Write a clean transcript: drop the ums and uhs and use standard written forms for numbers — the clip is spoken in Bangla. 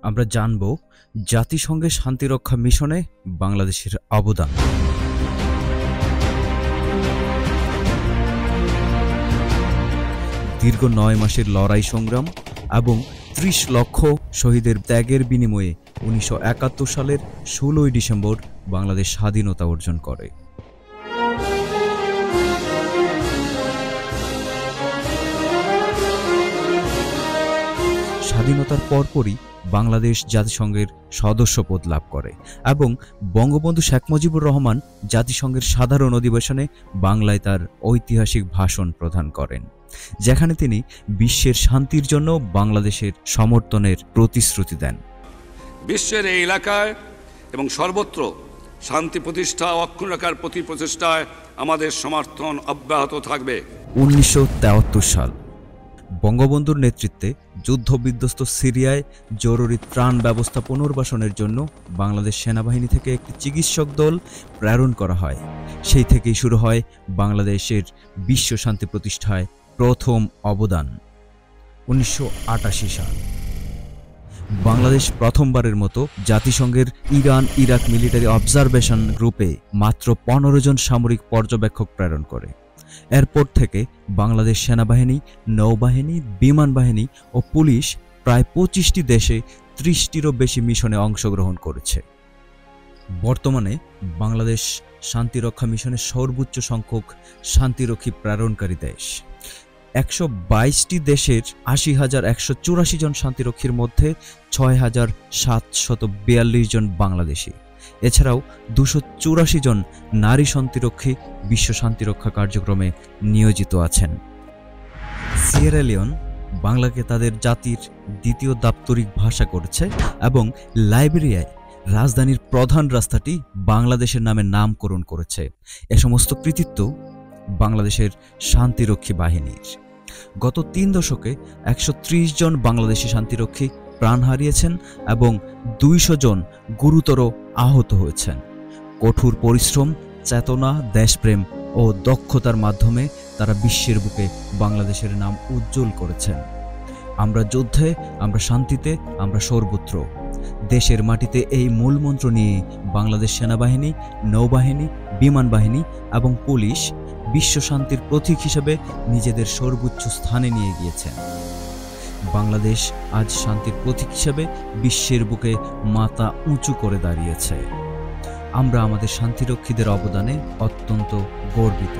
আমরা জানব জাতিসংঘের শান্তিরক্ষা মিশনে বাংলাদেশের অবদান। দীর্ঘ 9 মাসের লড়াই সংগ্রাম এবং 30 লক্ষ শহীদের ত্যাগের বিনিময়ে 1971 সালের 16 ডিসেম্বর বাংলাদেশ স্বাধীনতা অর্জন করে। স্বাধীনতার পরপরই বাংলাদেশ জাতিসংঘের সদস্যপদ লাভ করে এবং বঙ্গবন্ধু শেখ মুজিবুর রহমান জাতিসংঘের সাধারণ অধিবেশনে বাংলায় তার ঐতিহাসিক ভাষণ প্রদান করেন, যেখানে তিনি বিশ্বের শান্তির জন্য বাংলাদেশের সমর্থনের প্রতিশ্রুতি দেন। বিশ্বের এই এলাকায় এবং সর্বত্র শান্তি প্রতিষ্ঠা ও অক্ষুণ্ণ রাখার প্রতি প্রচেষ্টায় আমাদের সমর্থন অব্যাহত থাকবে। 1973 সাল বঙ্গবন্ধুর নেতৃত্বে যুদ্ধবিধ্বস্ত সিরিয়ায় জরুরি ত্রাণ ব্যবস্থা পুনর্বাসনের জন্য বাংলাদেশ সেনাবাহিনী থেকে একটি চিকিৎসক দল প্রেরণ করা হয়। সেই থেকেই শুরু হয় বাংলাদেশের বিশ্ব শান্তি প্রতিষ্ঠায় প্রথম অবদান। 1988 সাল বাংলাদেশ প্রথমবারের মতো জাতিসংঘের ইরান-ইরাক মিলিটারি অবজারভেশন গ্রুপে মাত্র 15 জন সামরিক পর্যবেক্ষক প্রেরণ করে। এরপর থেকে বাংলাদেশ সেনাবাহিনী, নৌবাহিনী, বিমান বাহিনী ও পুলিশ প্রায় 25টি দেশে 30টিরও বেশি মিশনে অংশগ্রহণ করেছে। বর্তমানে বাংলাদেশ শান্তিরক্ষা মিশনের সর্বোচ্চ সংখ্যক শান্তিরক্ষী প্রেরণকারী দেশ। 122টি দেশের 80,184 জন শান্তিরক্ষীর মধ্যে 6,742 জন বাংলাদেশি। এছাড়াও 284 জন নারী শান্তিরক্ষী বিশ্ব শান্তিরক্ষা কার্যক্রমে নিয়োজিত আছেন। সিয়েরা লিওন বাংলাকে তাদের জাতির দ্বিতীয় দাপ্তরিক ভাষা করেছে এবং লাইবেরিয়ায় রাজধানীর প্রধান রাস্তাটি বাংলাদেশের নামে নামকরণ করেছে। এ সমস্ত কৃতিত্ব বাংলাদেশের শান্তিরক্ষী বাহিনীর। গত 3 দশকে 130 জন বাংলাদেশি শান্তিরক্ষী প্রাণ হারিয়েছেন এবং 200 জন গুরুতর আহত হয়েছেন। কঠোর পরিশ্রম, চেতনা, দেশপ্রেম ও দক্ষতার মাধ্যমে তারা বিশ্বের বুকে বাংলাদেশের নাম উজ্জ্বল করেছেন। আমরা যুদ্ধে, আমরা শান্তিতে, আমরা সর্বত্র। দেশের মাটিতে এই মূলমন্ত্র নিয়ে বাংলাদেশ সেনাবাহিনী, নৌবাহিনী, বিমান বাহিনী এবং পুলিশ বিশ্ব শান্তির প্রতীক হিসেবে নিজেদের সর্বোচ্চ স্থানে নিয়ে গিয়েছেন। বাংলাদেশ আজ শান্তির প্রতীক হিসেবে বিশ্বের বুকে মাথা উঁচু করে দাঁড়িয়েছে। আমরা আমাদের শান্তিরক্ষীদের অবদানে অত্যন্ত গর্বিত।